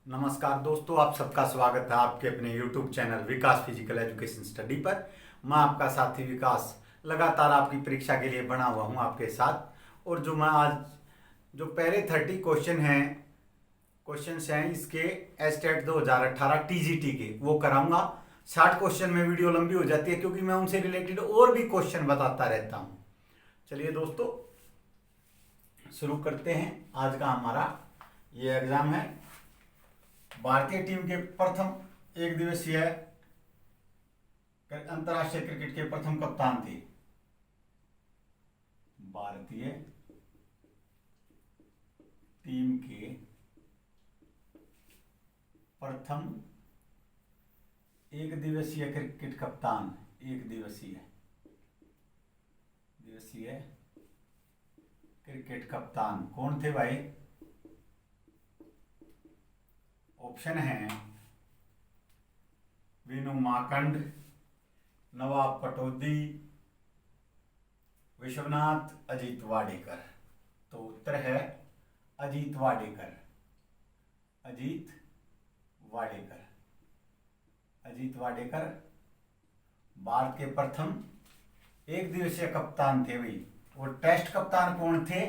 नमस्कार दोस्तों, आप सबका स्वागत है आपके अपने YouTube चैनल विकास फिजिकल एजुकेशन स्टडी पर। मैं आपका साथी विकास लगातार आपकी परीक्षा के लिए बना हुआ हूं आपके साथ। और जो मैं आज जो पहले 30 क्वेश्चंस हैं इसके एस्टेट 2018 TGT के वो कराऊंगा। 60 क्वेश्चन में वीडियो लंबी हो जाती है क्योंकि मैं उनसे रिलेटेड और भी क्वेश्चन बताता रहता हूँ। चलिए दोस्तों शुरू करते हैं। आज का हमारा ये एग्जाम है। भारतीय टीम के प्रथम एक दिवसीय अंतरराष्ट्रीय क्रिकेट के प्रथम कप्तान थे। भारतीय टीम के प्रथम एक दिवसीय क्रिकेट कप्तान, एक दिवसीय क्रिकेट कप्तान कौन थे भाई? ऑप्शन है विनु माकंड, नवाब पटौदी, विश्वनाथ, अजीत वाडेकर। तो उत्तर है अजीत वाडेकर। अजीत वाडेकर भारत के प्रथम एक दिवसीय कप्तान थे भाई। और टेस्ट कप्तान कौन थे?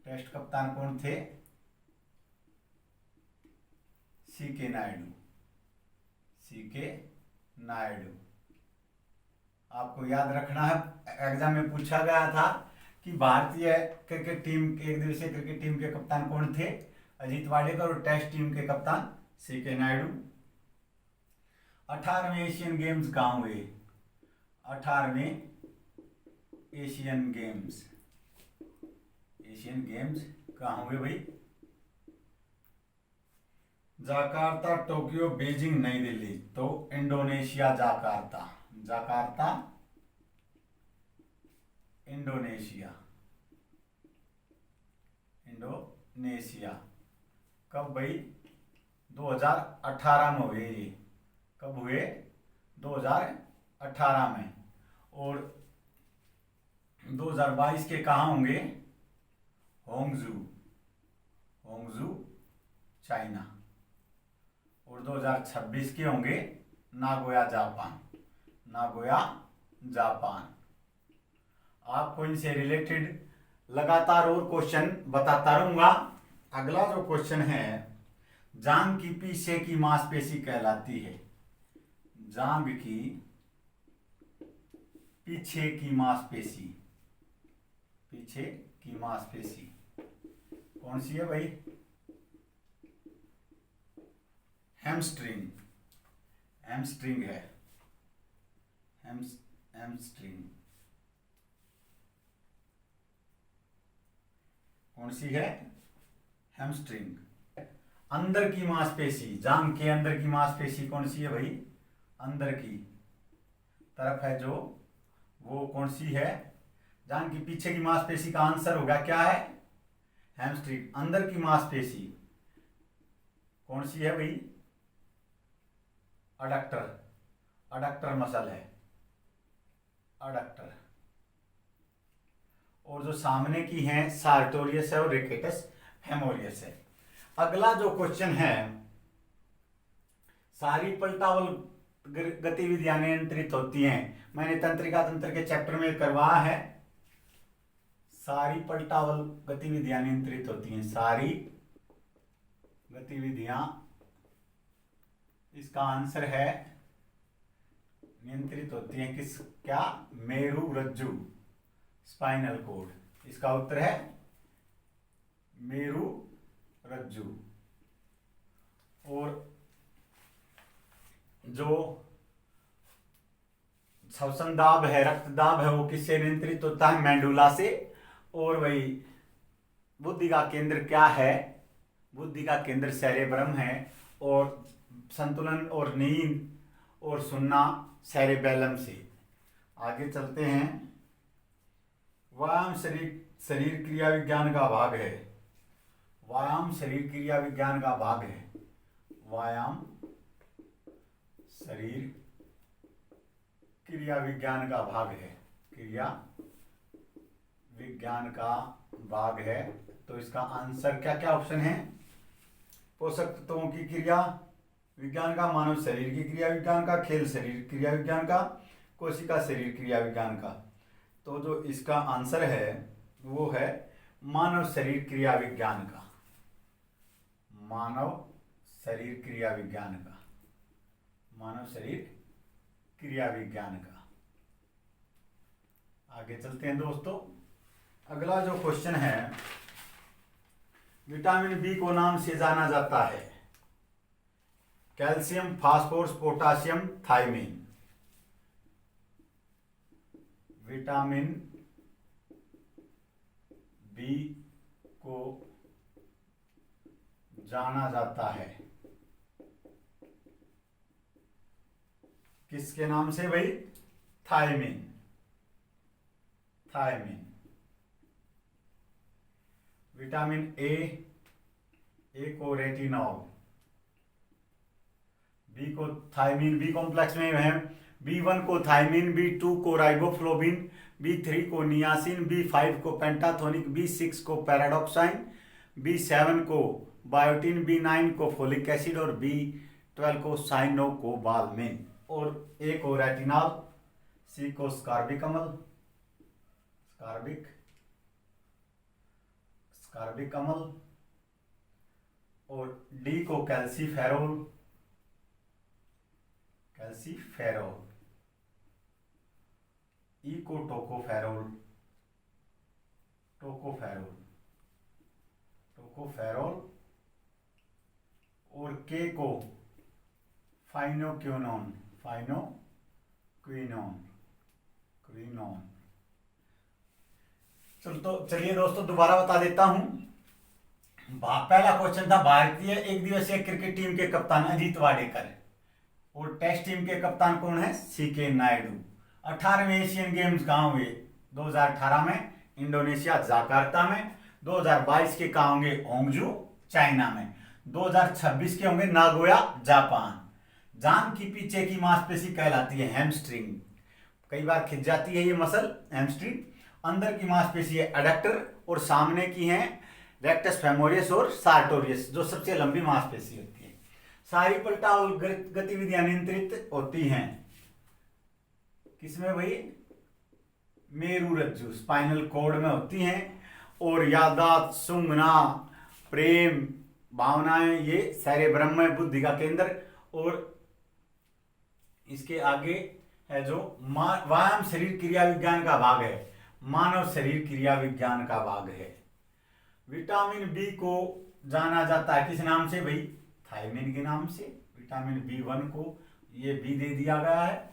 टेस्ट कप्तान कौन थे? सीके नायडू। आपको याद रखना है, एग्जाम में पूछा गया था कि भारतीय क्रिकेट टीम एक दिवसीय क्रिकेट टीम के कप्तान कौन थे? अजीत वाडेकर। और टेस्ट टीम के कप्तान सीके नायडू। 18वें एशियन गेम्स कहाँ हुए? 18वें एशियन गेम्स कहाँ हुए भाई? जाकार्ता, टोक्यो, बीजिंग, नई दिल्ली। तो इंडोनेशिया, जाकार्ता इंडोनेशिया। कब भाई? 2018 में हुए ये। कब हुए? 2018 में। और 2022 के कहाँ होंगे? होंगजू चाइना। और 2026 के होंगे नागोया जापान। आपको इनसे रिलेटेड लगातार और क्वेश्चन बताता रहूंगा। अगला जो क्वेश्चन है, जांघ की पीछे की मांसपेशी कहलाती है। जांघ की पीछे की मांसपेशी कौन सी है भाई? हैमस्ट्रिंग है। हैमस्ट्रिंग कौन सी है? हैमस्ट्रिंग। अंदर की मांसपेशी, जांघ के अंदर की मांसपेशी कौन सी है भाई? अंदर की तरफ है जो, वो कौन सी है? जांघ की पीछे की मांसपेशी का आंसर होगा क्या है? हैमस्ट्रिंग। अंदर की मांसपेशी कौन सी है भाई? अडक्टर मसल है। अडक्टर। और जो सामने की है सार्टोरियस है और रिकेटस फेमोरियस है। अगला जो क्वेश्चन है, सारी पलटावल गतिविधियां नियंत्रित होती हैं। मैंने तंत्रिका तंत्र के चैप्टर में करवाया है। सारी पलटावल गतिविधियां नियंत्रित होती हैं। सारी गतिविधियां, इसका आंसर है नियंत्रित होती हैं किस क्या? मेरु रज्जु, स्पाइनल कॉर्ड। इसका उत्तर है मेरु रज्जु। और जो श्वसन दाब है, रक्तदाब है, वो किससे नियंत्रित होता है? मेंडुला से। और वही बुद्धि का केंद्र क्या है? बुद्धि का केंद्र सेरेब्रम है। और संतुलन और नींद और सुनना सेरेबेलम से। आगे चलते हैं। व्यायाम शरीर क्रिया विज्ञान का भाग है। व्यायाम शरीर क्रिया विज्ञान का भाग है। व्यायाम शरीर क्रिया विज्ञान का भाग है। क्रिया विज्ञान का भाग है। तो इसका आंसर क्या क्या ऑप्शन है? पोषक तत्वों की क्रिया विज्ञान का, मानव शरीर की क्रिया विज्ञान का, खेल शरीर क्रिया विज्ञान का, कोशिका शरीर क्रिया विज्ञान का। तो जो इसका आंसर है वो है मानव शरीर क्रिया विज्ञान का, मानव शरीर क्रिया विज्ञान का, मानव शरीर क्रिया विज्ञान का। आगे चलते हैं दोस्तों। अगला जो क्वेश्चन है, विटामिन बी को नाम से जाना जाता है calcium, phosphorus, potassium, thiamine. Vitamin B को जाना जाता है किसके नाम से भाई? Thymine, thymine. विटामिन ए को रेटिनॉल, बी को थायमीन, बी कॉम्प्लेक्स में है। B1 को थायमीन, B2 को राइबोफ्लोविन, B3 को नियासिन, B5 को पेंटाथोनिक, B6 को पैराडॉक्साइन, B7 को बायोटिन, B9 को फोलिक एसिड और B12 को साइनोकोबाल्मिन। और ए को रेटिनॉल, सी को स्कारबिक अम्ल, स्कारबिक अम्ल, और डी को कैल्सीफेरोल, ई को टोकोफेरोल, और के को फाइनोक्विनोन, चलिए दोस्तों दोबारा बता देता हूं। पहला क्वेश्चन था भारतीय एक दिवसीय क्रिकेट टीम के कप्तान अजीत वाडेकर, और टेस्ट टीम के कप्तान कौन है? सीके नायडू। 18वें एशियन गेम्स कहाँ हुए? 2018 में इंडोनेशिया जकार्ता में। 2022 के कहाँ होंगे? होंगजू चाइना में। 2026 के होंगे नागोया जापान। जांघ की पीछे की मांसपेशी कहलाती है हैमस्ट्रिंग, कई बार खिंच जाती है ये मसल हैमस्ट्रिंग। अंदर की मांसपेशी है एडक्टर, और सामने की है रेक्टस फेमोरियस और सार्टोरियस, जो सबसे लंबी मांसपेशी होती है। सारी पलटाव गतिविधियां नियंत्रित होती हैं किसमें भाई? मेरु रज्जु, स्पाइनल कॉर्ड में होती हैं। और याददाश्त, सुंगना, प्रेम, भावनाएं, ये सेरेब्रम में बुद्धि का केंद्र। और इसके आगे है जो व्यायाम शरीर क्रिया विज्ञान का भाग है, मानव शरीर क्रिया विज्ञान का भाग है। विटामिन बी को जाना जाता है किस नाम से भाई? थायमीन के नाम से। विटामिन B1 को ये बी दे दिया गया है।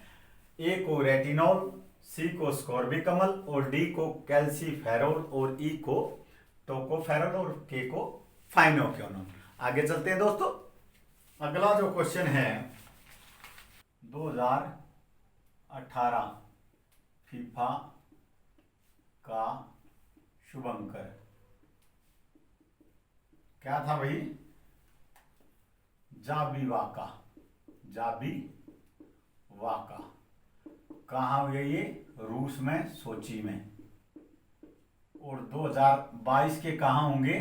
ए को रेटिनॉल, सी को स्कॉर्बिक अम्ल, और डी को कैल्सीफेरोल, और ई को टोकोफेरोल, और के को फाइनोक्विनोन। आगे चलते हैं दोस्तों। अगला जो क्वेश्चन है 2018 फीफा का शुभंकर क्या था भाई? जाबी वाका। कहाँ हुए ये? रूस में, सोची में। और 2022 के कहाँ होंगे?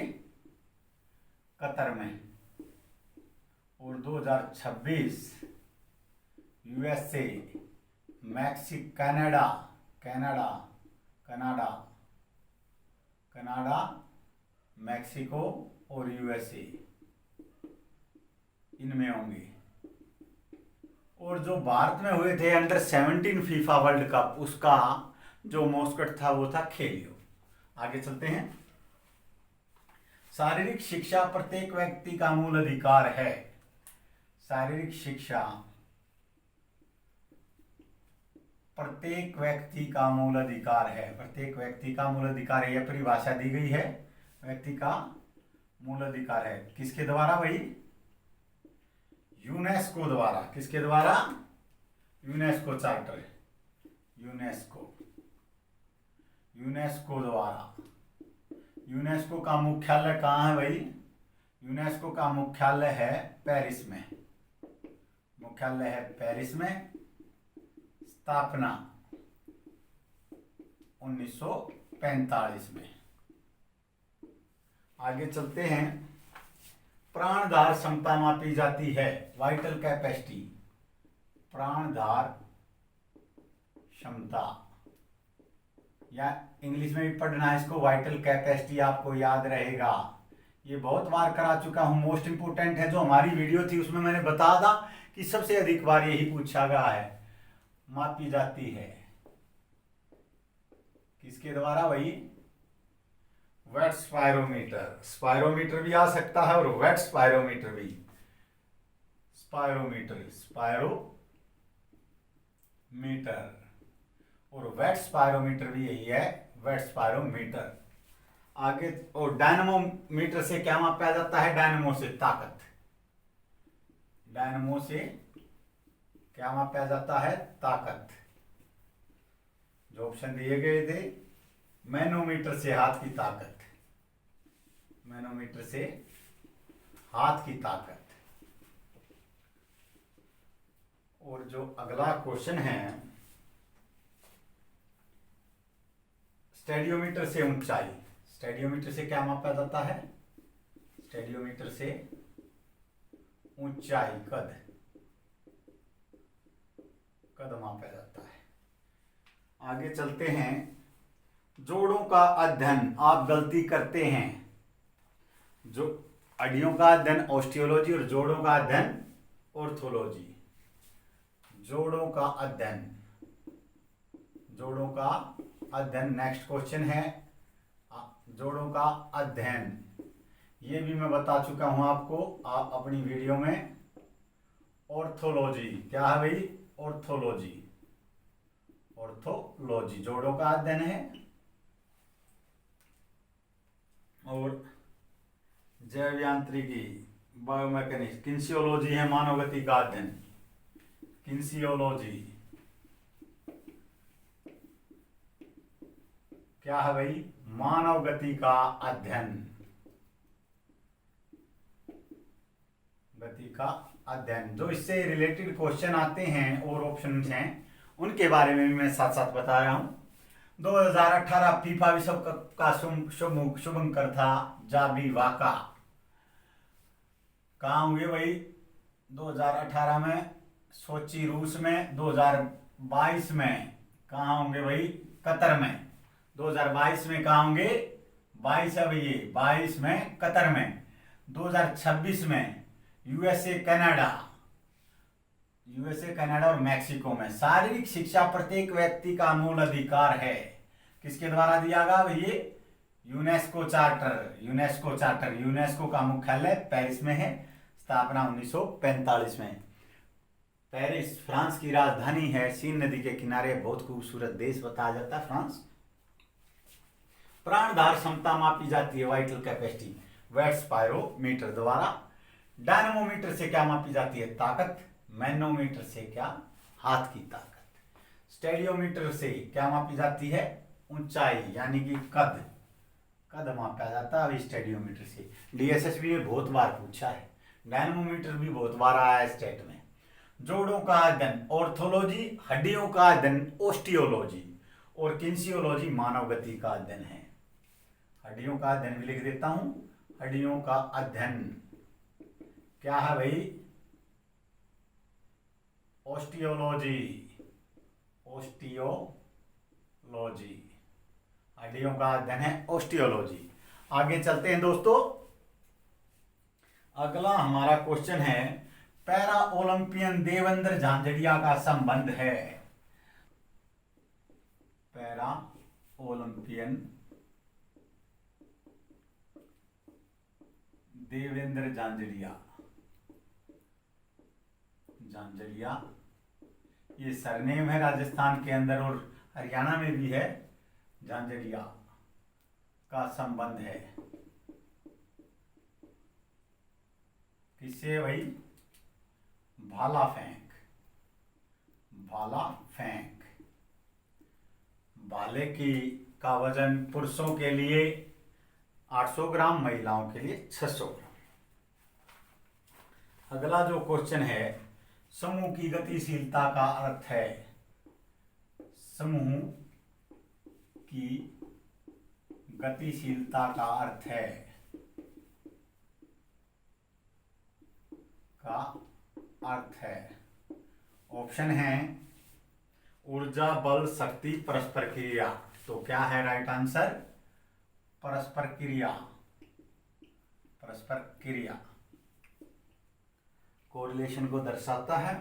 कतर में। और 2026 USA, कनाडा, मैक्सिको और USA इनमें होंगे। और जो भारत में हुए थे अंडर 17 फीफा वर्ल्ड कप, उसका जो मॉस्कट था वो था खेलियो। आगे चलते हैं। शारीरिक शिक्षा प्रत्येक व्यक्ति का मूल अधिकार है। शारीरिक शिक्षा प्रत्येक व्यक्ति का मूल अधिकार है। प्रत्येक व्यक्ति का मूल अधिकार है, यह परिभाषा दी गई है। व्यक्ति का मूल अधिकार है किसके द्वारा भाई? यूनेस्को द्वारा। किसके द्वारा? यूनेस्को चार्टर, यूनेस्को द्वारा। यूनेस्को का मुख्यालय कहाँ है भाई? यूनेस्को का मुख्यालय है पेरिस में। मुख्यालय है पेरिस में। स्थापना 1945 में। आगे चलते हैं। प्राणधार क्षमता मापी जाती है, वाइटल कैपेसिटी। प्राणधार क्षमता, या इंग्लिश में भी पढ़ना है इसको, वाइटल कैपेसिटी आपको याद रहेगा। ये बहुत बार करा चुका हूं, मोस्ट इंपोर्टेंट है। जो हमारी वीडियो थी उसमें मैंने बताया था कि सबसे अधिक बार यही पूछा गया है। मापी जाती है किसके द्वारा भाई? Wait spirometer. स्पायरोमीटर भी आ सकता है और वेट स्पायरोमीटर भी। स्पायरोमीटर और वेट स्पायरोमीटर भी यही है, वेट स्पायरोमीटर। आगे, और डायनमोमीटर से क्या मापा जाता है? डायनमो से ताकत। डायनमो से क्या मापा जाता है? ताकत। जो ऑप्शन दिए गए थे, मैनोमीटर से हाथ की ताकत। मैनोमीटर से हाथ की ताकत। और जो अगला क्वेश्चन है, स्टेडियोमीटर से ऊंचाई। स्टेडियोमीटर से क्या मापा जाता है? स्टेडियोमीटर से ऊंचाई, कद मापा जाता है। आगे चलते हैं। जोड़ों का अध्ययन आप गलती करते हैं। जो हड्डियों का अध्ययन ऑस्टियोलॉजी और जोड़ों का अध्ययन ऑर्थोलॉजी। जोड़ों का अध्ययन नेक्स्ट क्वेश्चन है। जोड़ों का अध्ययन, ये भी मैं बता चुका हूं आपको, आप अपनी वीडियो में। ऑर्थोलॉजी क्या है भाई? ऑर्थोलॉजी जोड़ों का अध्ययन है। और जैव यांत्रिकी, बायोमैकेनिक्स, किन्सियोलॉजी है मानव गति का अध्ययन। किन्सियोलॉजी क्या है भाई? मानव गति का अध्ययन। गति का अध्ययन। जो इससे रिलेटेड क्वेश्चन आते हैं और ऑप्शन हैं, उनके बारे में भी मैं साथ साथ बता रहा हूं। 2018 फीफा विश्व कप का शुभंकर था जाबी वाका। कहाँ होंगे भाई? 2018 में सोची रूस में। 2022 में कहाँ होंगे भाई? कतर में। 2022 में कहाँ होंगे? 22 है भैया, 22 में कतर में। 2026 में यूएसए कनाडा और मैक्सिको में। शारीरिक शिक्षा प्रत्येक व्यक्ति का मूल अधिकार है। किसके द्वारा दिया गया भैया? UNESCO charter. यूनेस्को का मुख्यालय पेरिस में है। स्थापना 1945 में। पेरिस फ्रांस की राजधानी है, सीन नदी के किनारे, बहुत खूबसूरत देश बताया जाता है फ्रांस। प्राणधार क्षमता मापी जाती है, वाइटल कैपेसिटी, वेट स्पायरोमीटर द्वारा। डायनमोमीटर से क्या मापी जाती है? ताकत। मैनोमीटर से क्या? हाथ की ताकत। स्टेडियोमीटर से क्या मापी जाती है? ऊंचाई यानी कि कद मापा जाता है स्टेडियोमीटर से। डीएसएसबी में बहुत बार पूछा है। डायनमोमीटर भी बहुत बार आया है स्टेट में। जोड़ों का अध्ययन ऑर्थोलॉजी, हड्डियों का अध्ययन ऑस्टियोलॉजी, और किन्सियोलॉजी मानव गति का अध्ययन है। हड्डियों का अध्ययन भी लिख देता हूं। हड्डियों का अध्ययन क्या है भाई? ऑस्टियोलॉजी। हड्डियों का अध्ययन है ऑस्टियोलॉजी। आगे चलते हैं दोस्तों। अगला हमारा क्वेश्चन है, पैरा ओलंपियन देवेंद्र झांझड़िया का संबंध है। पैरा ओलंपियन देवेंद्र झांझड़िया। ये सरनेम है राजस्थान के अंदर और हरियाणा में भी है। झांझड़िया का संबंध है किससे भाई? भाला फेंक। भाले का वजन पुरुषों के लिए 800 ग्राम, महिलाओं के लिए 600 ग्राम। अगला जो क्वेश्चन है, समूह की गतिशीलता का अर्थ है। समूह की गतिशीलता का अर्थ है का अर्थ है। ऑप्शन है ऊर्जा, बल, शक्ति, परस्पर क्रिया। तो क्या है राइट आंसर? परस्पर क्रिया। परस्पर क्रिया कोरिलेशन को दर्शाता है।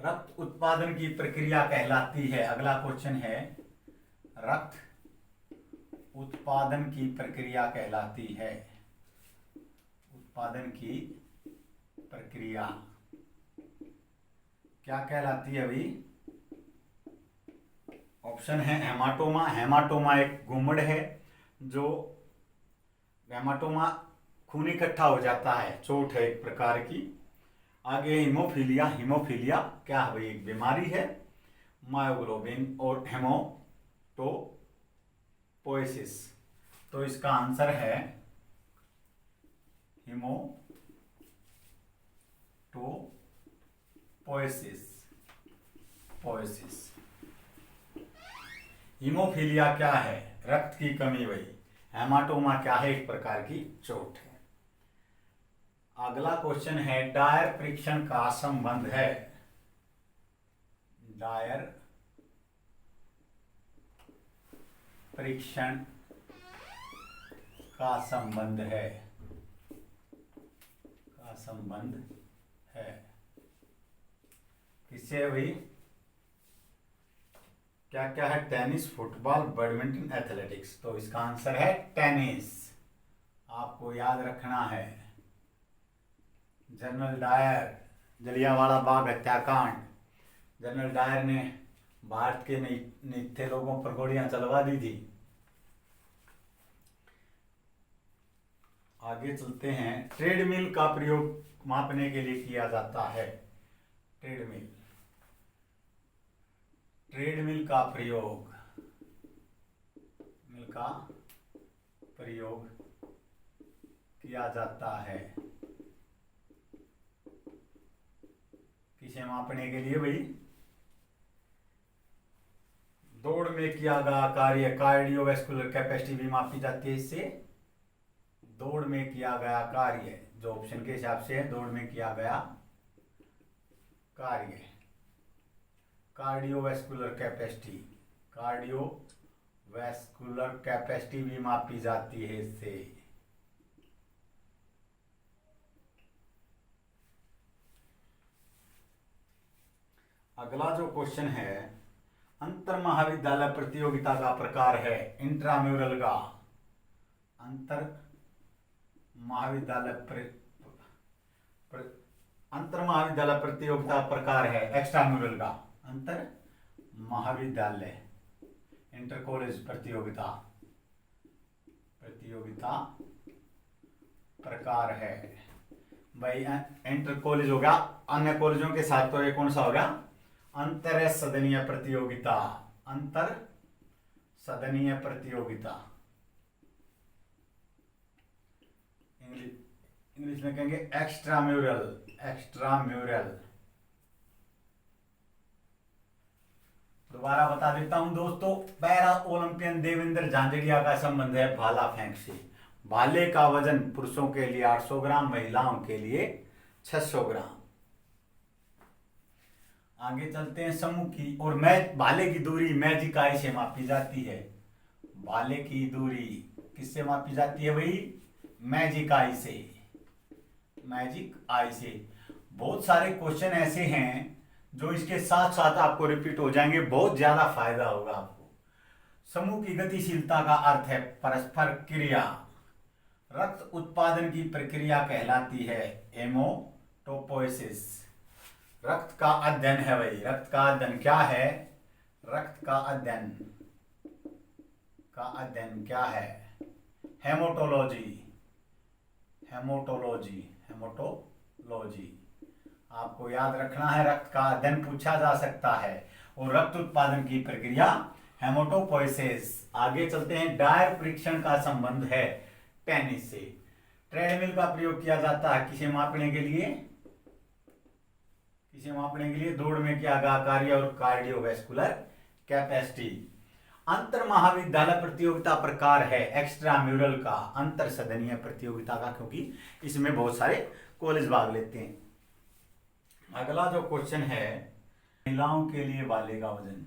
रक्त उत्पादन की प्रक्रिया कहलाती है। अगला क्वेश्चन है रक्त उत्पादन की प्रक्रिया कहलाती है। उत्पादन की प्रक्रिया क्या कहलाती है भाई? ऑप्शन है हेमाटोमा। हेमाटोमा एक गुम्मड़ है जो हेमाटोमा खून इकट्ठा हो जाता है, चोट है एक प्रकार की। आगे हीमोफीलिया। हीमोफीलिया क्या है भाई? एक बीमारी है। मायोग्लोबिन और हेमोटोपोइसिस। तो इसका आंसर है पोएसिस। हीमोफीलिया क्या है? रक्त की कमी भाई। हेमाटोमा क्या है? एक प्रकार की चोट है। अगला क्वेश्चन है डायर परीक्षण का संबंध है। डायर परीक्षण का संबंध है। किससे है भाई? क्या क्या है? Tennis, football, badminton, athletics. तो इसका आंसर है टेनिस। आपको याद रखना है। जनरल डायर, जलियांवाला बाग हत्याकांड। जनरल डायर ने भारत के निहत्थे लोगों पर गोलियां चलवा दी थी। आगे चलते हैं। ट्रेडमिल का प्रयोग मापने के लिए किया जाता है। ट्रेडमिल का प्रयोग किया जाता है किसे मापने के लिए भाई? दौड़ में किया गया कार्य, कार्डियोवैस्कुलर कैपेसिटी भी मापी जाती है इससे। दौड़ में किया गया कार्य जो ऑप्शन के हिसाब से है, दौड़ में किया गया कार्य, कार्डियोवैस्कुलर कैपेसिटी भी मापी जाती है इससे। अगला जो क्वेश्चन है अंतर महाविद्यालय प्रतियोगिता का प्रकार है इंट्राम्यूरल का। अंतर महाविद्यालय प्रतियोगिता प्रकार है एक्स्ट्राम्यूरल का। अंतर महाविद्यालय इंटर कॉलेज प्रतियोगिता प्रकार है भाई। इंटर कॉलेज होगा, अन्य कॉलेजों के साथ तो ये कौन सा होगा? अंतर सदनीय प्रतियोगिता। अंतर सदनीय प्रतियोगिता इंग्लिश में कहेंगे एक्स्ट्राम्यूरल। दोबारा बता देता हूं दोस्तों, पैरा ओलंपियन देवेंद्र झांझड़िया का संबंध है भाला फेंक से। भाले का वजन पुरुषों के लिए 800 ग्राम, महिलाओं के लिए 600 ग्राम। आगे चलते हैं समूह की और भाले की दूरी मैजिक इकाई से मापी जाती है। भाले की दूरी किससे मापी जाती है भाई? मैजिक आई से। बहुत सारे क्वेश्चन ऐसे हैं जो इसके साथ साथ आपको रिपीट हो जाएंगे, बहुत ज्यादा फायदा होगा आपको। समूह की गतिशीलता का अर्थ है परस्पर क्रिया। रक्त उत्पादन की प्रक्रिया कहलाती है हेमोटोपोइसिस। रक्त का अध्ययन है भाई। रक्त का अध्ययन क्या है? रक्त का अध्ययन क्या है? हेमोटोलॉजी। आपको याद रखना है, रक्त का अध्ययन पूछा जा सकता है। और रक्त उत्पादन की प्रक्रिया हेमोटोपोइसिस। आगे चलते हैं। डायर परीक्षण का संबंध है टेनिस से। ट्रेडमिल का प्रयोग किया जाता है किसे मापने के लिए? दौड़ में किया गया कार्य और कार्डियोवैस्कुलर कैपेसिटी। अंतर महाविद्यालय प्रतियोगिता प्रकार है एक्स्ट्रा म्यूरल का, अंतर सदनीय प्रतियोगिता का, क्योंकि इसमें बहुत सारे कॉलेज भाग लेते हैं। अगला जो क्वेश्चन है, महिलाओं के लिए भाले का वजन,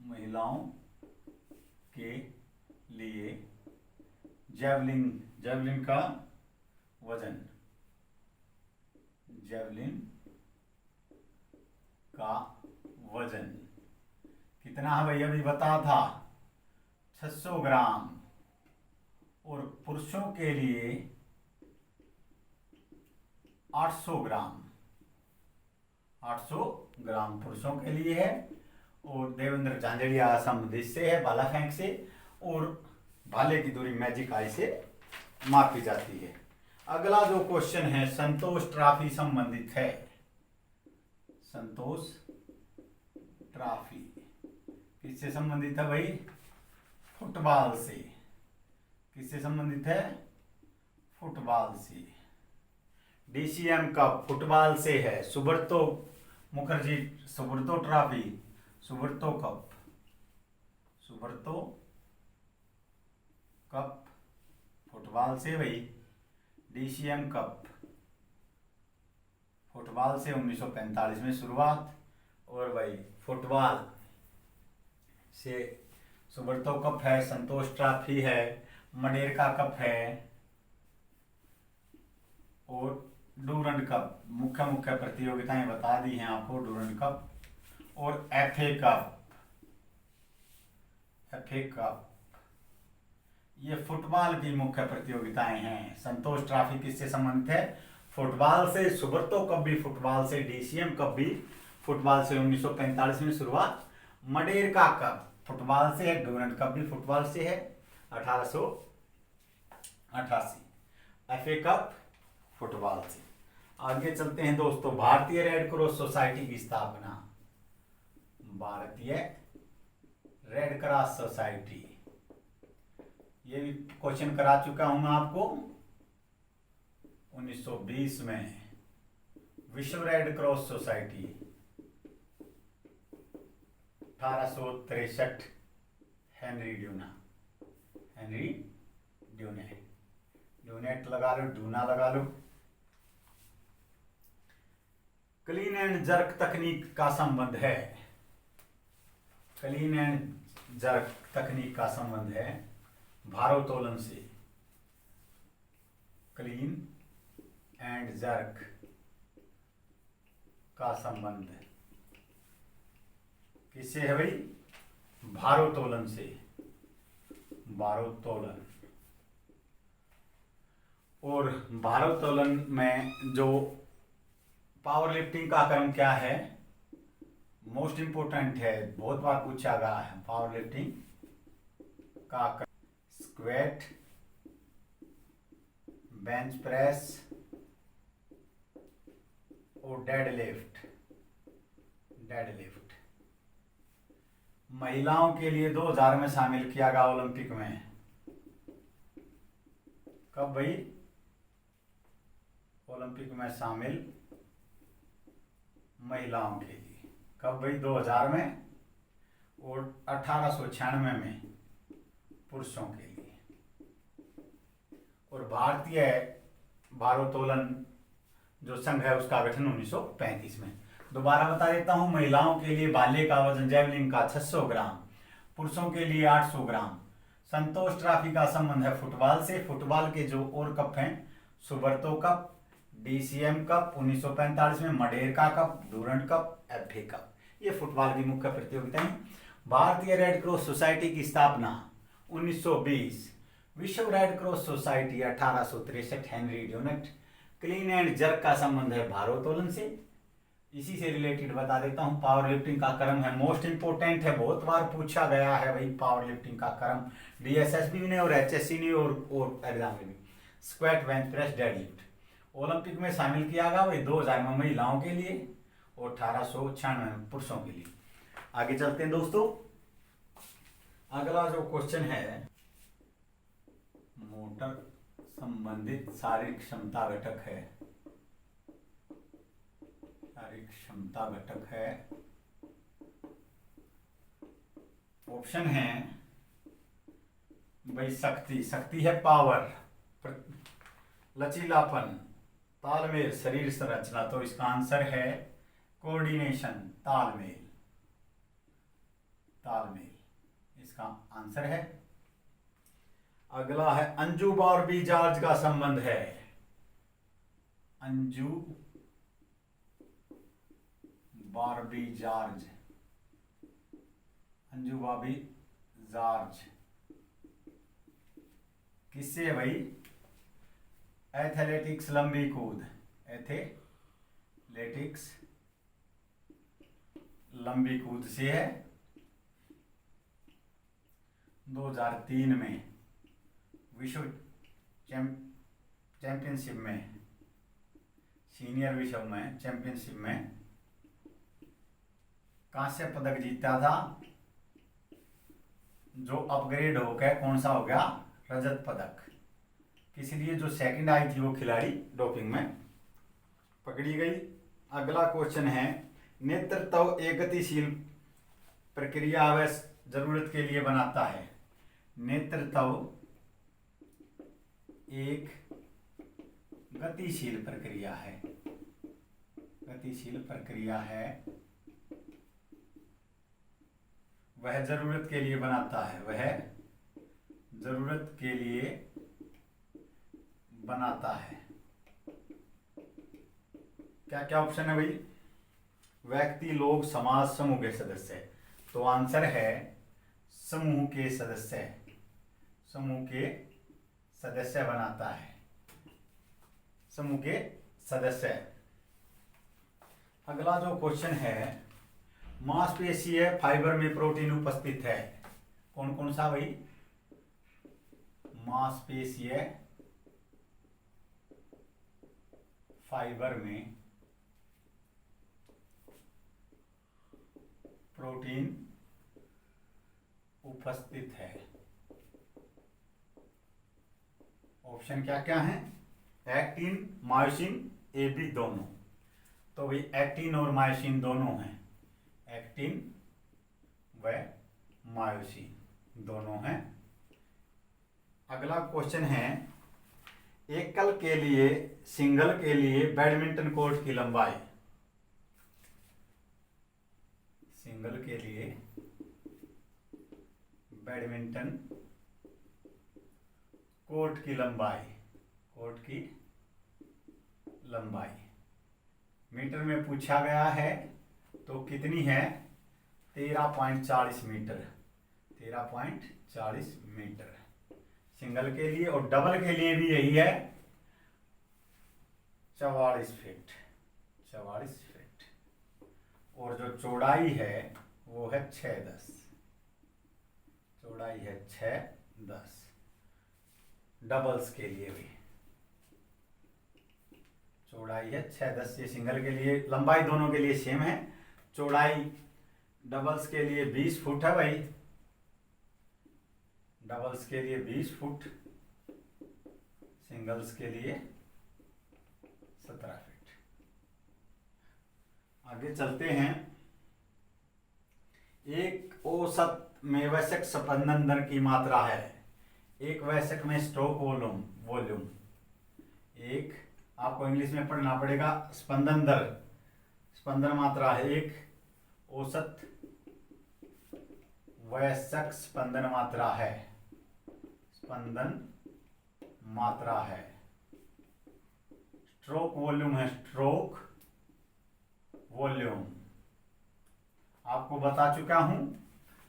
महिलाओं के लिए जेवलिन, जेवलिन का वजन, जेवलिन का वजन कितना है भाई, अभी बता था 600 ग्राम, और पुरुषों के लिए 800 ग्राम, 800 ग्राम पुरुषों के लिए है। और देवेंद्र झांझड़िया असम देश से है, भाला फेंक से, और भाले की दूरी मैजिक आई से मापी जाती है। अगला जो क्वेश्चन है संतोष ट्रॉफी संबंधित है, संतोष ट्रॉफी किससे संबंधित है भाई, फुटबॉल से, किससे संबंधित है, फुटबॉल से। डीसीएम कप फुटबॉल से है, Subroto Mukherjee, Subroto trophy, Subroto cup, Subroto cup football से भाई। डीसीएम कप फुटबॉल से 1945 में शुरुआत, और भाई फुटबॉल से सुब्रतो कप है, संतोष ट्रॉफी है, मडेरका कप है, और डूरंड कप। मुख्य मुख्य प्रतियोगिताएं बता दी हैं आपको, डूरंड कप और एफए कप, एफए कप ये फुटबॉल की मुख्य प्रतियोगिताएं हैं। संतोष ट्रॉफी किससे संबंधित है, फुटबॉल से, सुब्रतो कप भी फुटबॉल से, डीसीएम कप भी फुटबॉल से 1945 में शुरुआत, मडेरका कप फुटबॉल से है, डूरंड कप भी फुटबॉल से है 1888, एफए कप फुटबॉल से। आगे चलते हैं दोस्तों, भारतीय रेड क्रॉस सोसाइटी की स्थापना, भारतीय रेड क्रॉस सोसाइटी, ये भी क्वेश्चन करा चुका हूं मैं आपको 1920 में। विश्व red cross society 1863, Henry Dunant, Henry Dunant, Dunant लगा लो, डूना लगा लो। क्लीन एंड जर्क तकनीक का संबंध है, क्लीन एंड जर्क तकनीक का संबंध है भारोत्तोलन से, क्लीन एंड जर्क का संबंध किससे है भाई, भारोत्तोलन से, भारोत्तोलन। और भारोत्तोलन में जो पावर लिफ्टिंग का क्रम क्या है, मोस्ट इंपोर्टेंट है, बहुत बार पूछा गया है। पावर लिफ्टिंग का क्रम स्क्वैट, बेंच प्रेस और डेडलिफ्ट, डेडलिफ्ट महिलाओं के लिए 2000 में शामिल किया गया ओलंपिक में। कब भाई, ओलंपिक में शामिल महिलाओं के लिए कब भाई, 2000 में, और 1896 में पुरुषों के लिए। और भारतीय भारोत्तोलन जो संघ है उसका गठन 1935 में। दोबारा बता देता हूं, महिलाओं के लिए भाले का वजन जेवलिन का 600 ग्राम, पुरुषों के लिए 800 ग्राम। संतोष ट्रॉफी का संबंध है फुटबॉल से, फुटबॉल के जो और कप हैं, सुब्रतो कप, डीसीएम कप 1945 में, Merdeka cup, Durand cup, FA cup, ये फुटबॉल की मुख्य प्रतियोगिताएं। भारतीय रेड क्रॉस सोसाइटी की स्थापना 1920, विश्व red cross society 1863, Henry Dunant. Clean and jerk का संबंध है भारोत्तोलन से। इसी से रिलेटेड बता देता हूं, पावर लिफ्टिंग का क्रम है, मोस्ट इंपोर्टेंट है, बहुत बार पूछा गया है भाई पावर लिफ्टिंग का क्रम, डीएसएसबी ने और एचएससी ने और एग्जाम में भी। Squat, bench press, deadlift Olympic में शामिल किया गया वही 2000 में महिलाओं के लिए और 1896 में पुरुषों के लिए। आगे चलते हैं दोस्तों, अगला जो क्वेश्चन है, मोटर संबंधित शारीरिक क्षमता घटक है, शारीरिक क्षमता घटक है ऑप्शन है भाई शक्ति, शक्ति है पावर, लचीलापन, तालमेल, शरीर संरचना। तो इसका आंसर है कोऑर्डिनेशन, तालमेल, तालमेल इसका आंसर है। अगला है अंजू बारबी जॉर्ज का संबंध है। Anju Barbie George, Anju Barbie George किससे है भाई? एथलेटिक्स, लंबी कूद, एथलेटिक्स लंबी कूद से है। 2003 में विश्व चैंपियनशिप में, सीनियर विश्व में चैंपियनशिप में कांस्य पदक जीता था, जो अपग्रेड होकर कौन सा हो गया? रजत पदक। इसलिए जो सेकंड आई थी वो खिलाड़ी डोपिंग में पकड़ी गई। अगला क्वेश्चन है, नेतृत्व एक गतिशील प्रक्रिया व जरूरत के लिए बनाता है। नेतृत्व एक गतिशील प्रक्रिया है, गतिशील प्रक्रिया है, वह जरूरत के लिए बनाता है, वह जरूरत के लिए बनाता है। क्या क्या ऑप्शन है भाई? व्यक्ति, लोग, समाज, समूह के सदस्य। तो आंसर है समूह के सदस्य, समूह के सदस्य बनाता है, समूह के सदस्य। अगला जो क्वेश्चन है, मांसपेशीय फाइबर में प्रोटीन उपस्थित है। कौन कौन सा भाई? मांसपेशीय फाइबर में प्रोटीन उपस्थित है। ऑप्शन क्या क्या है? एक्टिन, मायोसिन, ए बी दोनों। तो भाई एक्टिन और मायोसिन दोनों हैं, एक्टिन व मायोसिन दोनों हैं। अगला क्वेश्चन है, एकल के लिए, सिंगल के लिए बैडमिंटन कोर्ट की लंबाई। सिंगल के लिए बैडमिंटन कोर्ट की लंबाई, कोर्ट की लंबाई मीटर में पूछा गया है, तो कितनी है? 13.40 मीटर, 13.40 मीटर सिंगल के लिए। और डबल के लिए भी यही है, 44 फीट, 44 फीट। और जो चौड़ाई है वो है 6-10, चौड़ाई है 6-10 डबल्स के लिए भी। चौड़ाई है 6-10, ये सिंगल के लिए। लंबाई दोनों के लिए सेम है। चौड़ाई डबल्स के लिए 20 फुट है भाई, डबल्स के लिए 20 फुट, सिंगल्स के लिए 17 फीट। आगे चलते हैं। एक औसत में वयस्क स्पंदन दर की मात्रा है। एक वयस्क में स्ट्रोक वॉल्यूम, एक आपको इंग्लिश में पढ़ना पड़ेगा, स्पंदन दर, स्पंदन मात्रा है। एक औसत वयस्क स्पंदन मात्रा है, स्पंदन मात्रा है। स्ट्रोक वॉल्यूम है, स्ट्रोक वॉल्यूम आपको बता चुका हूं।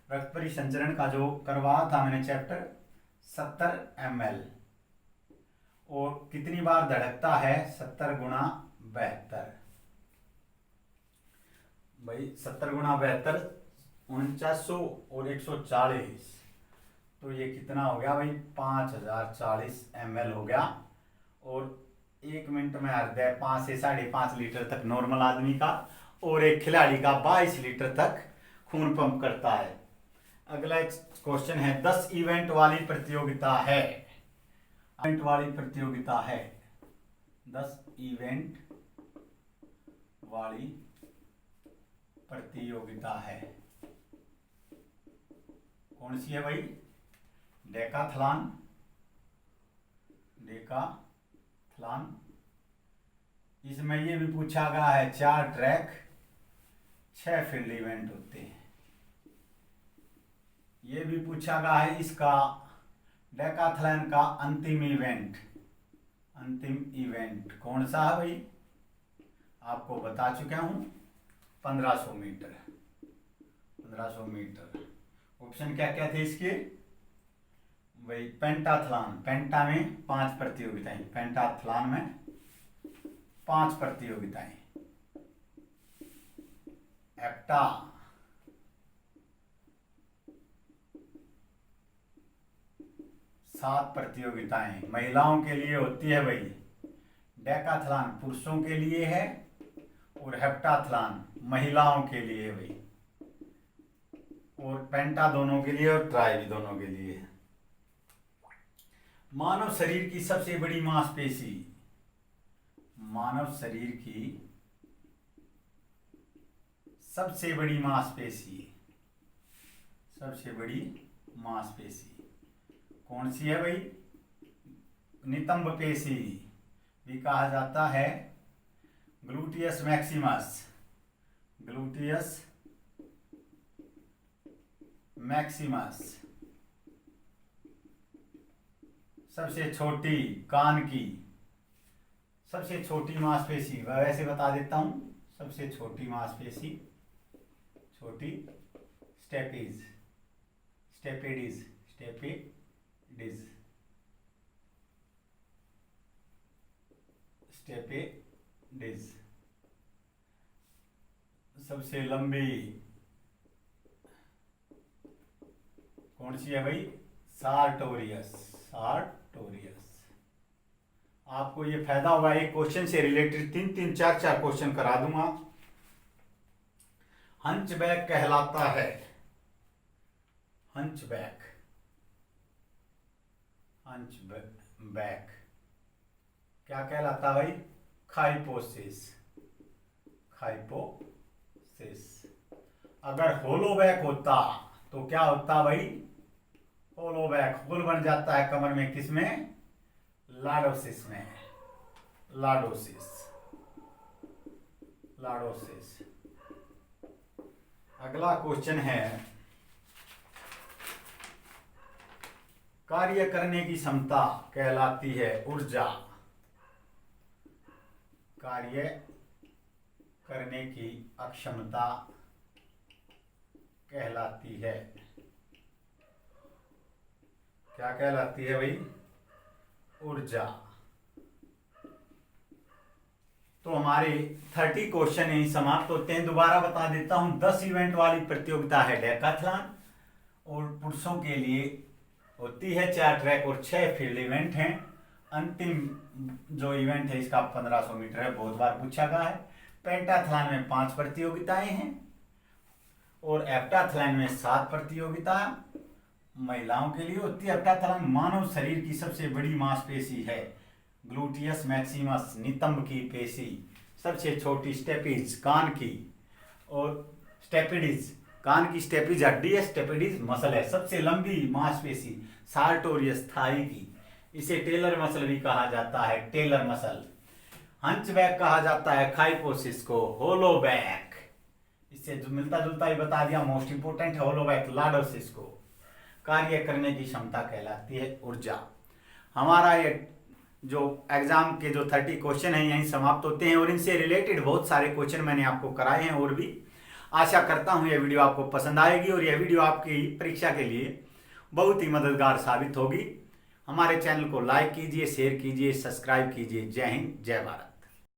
रक्त परिसंचरण का जो करवाया था मैंने चैप्टर, 70 ml। और कितनी बार धड़कता है? 70 गुणा 72 भाई, 70 गुणा 72 4900 और 140, तो ये कितना हो गया भाई? 5040 ml हो गया। और 1 मिनट में हृदय 5 से 5.5 लीटर तक नॉर्मल आदमी का, और एक खिलाड़ी का 22 लीटर तक खून पंप करता है। अगला क्वेश्चन है, 10 इवेंट वाली प्रतियोगिता है। इवेंट वाली प्रतियोगिता है, 10 इवेंट वाली प्रतियोगिता है। कौन सी है भाई? डेकाथलॉन। डेकाथलॉन। इसमें ये भी पूछा गया है 4 ट्रैक 6 फील्ड इवेंट होते हैं। ये भी पूछा गया है इसका डेकाथलॉन का अंतिम इवेंट कौन सा है भाई? आपको बता चुका हूं 1500 मीटर। 1500 मीटर। ऑप्शन क्या क्या थे इसके भाई? पेंटाथलॉन, पेंटा में 5 प्रतियोगिताएं, पेंटाथलॉन में 5 प्रतियोगिताएं। एप्टा, 7 प्रतियोगिताएं महिलाओं के लिए होती है भाई। डेकाथलॉन पुरुषों के लिए है और हेप्टाथलॉन महिलाओं के लिए है भाई। और पेंटा दोनों के लिए और ट्राई भी दोनों के लिए है। मानव शरीर की सबसे बड़ी मांसपेशी, मानव शरीर की सबसे बड़ी मांसपेशी, सबसे बड़ी मांसपेशी कौन सी है भाई? नितंब पेशी भी कहा जाता है ग्लूटियस मैक्सिमस। Gluteus Maximus. सबसे छोटी कान की सबसे छोटी मांसपेशी वैसे बता देता हूं। सबसे छोटी मांसपेशी, छोटी स्टेपेडिस। सबसे लंबी कौन सी है भाई? सार्टोरियस। आपको ये फायदा होगा, एक क्वेश्चन से रिलेटेड 3-3, 4-4 क्वेश्चन करा दूंगा। हंचबैक कहलाता है, हंचबैक क्या कहलाता भाई? खाइपोसिस। अगर होलोबैक होता तो क्या होता भाई? होलोबैक होल बन जाता है कमर में, किसमें? लॉर्डोसिस में। लॉर्डोसिस। अगला क्वेश्चन है कार्य करने की क्षमता कहलाती है ऊर्जा। कार्य करने की अक्षमता कहलाती है, क्या कहलाती है भाई? ऊर्जा। तो हमारे 30 क्वेश्चन यही समाप्त होते हैं। दोबारा बता देता हूं, 10 इवेंट वाली प्रतियोगिता है डेकाथलॉन और पुरुषों के लिए होती है 4 ट्रैक और 6 फील्ड इवेंट हैं। अंतिम जो इवेंट है इसका 1500 मीटर है, बहुत बार पूछा गया है। पेंटाथलॉन में 5 प्रतियोगिताएं हैं और एप्टाथलॉन में 7 प्रतियोगिता महिलाओं के लिए होती है। एप्टाथलॉन मानव शरीर की सबसे बड़ी मांसपेशी है। ग्लूटियस मैक्सिमस नितंब की पेशी। सबसे छोटी स्टेपिज कान की, और स्टेपिडिस कान की स्टेपिज हड्डी है, स्टेपिडिस मसल है। सबसे लंबी मांसपेशी सार्टोरियस थाई की, इसे टेलर मसल भी कहा जाता है, टेलर मसल। हंचबैक कहा जाता है खाइपोसिस को, होलोबैक इससे जो मिलता जुलता ही बता दिया, मोस्ट इंपोर्टेंट है होलोबैक। लॉर्डोसिस को कार्य करने की क्षमता कहलाती है ऊर्जा। हमारा ये जो एग्जाम के जो 30 क्वेश्चन हैं यहीं समाप्त होते हैं और इनसे रिलेटेड बहुत सारे क्वेश्चन मैंने आपको कराए हैं और भी। आशा करता हूं यह वीडियो आपको पसंद आएगी और यह वीडियो आपकी परीक्षा के लिए बहुत ही मददगार साबित होगी। हमारे चैनल को लाइक कीजिए, शेयर कीजिए, सब्सक्राइब कीजिए। जय हिंद, जय भारत।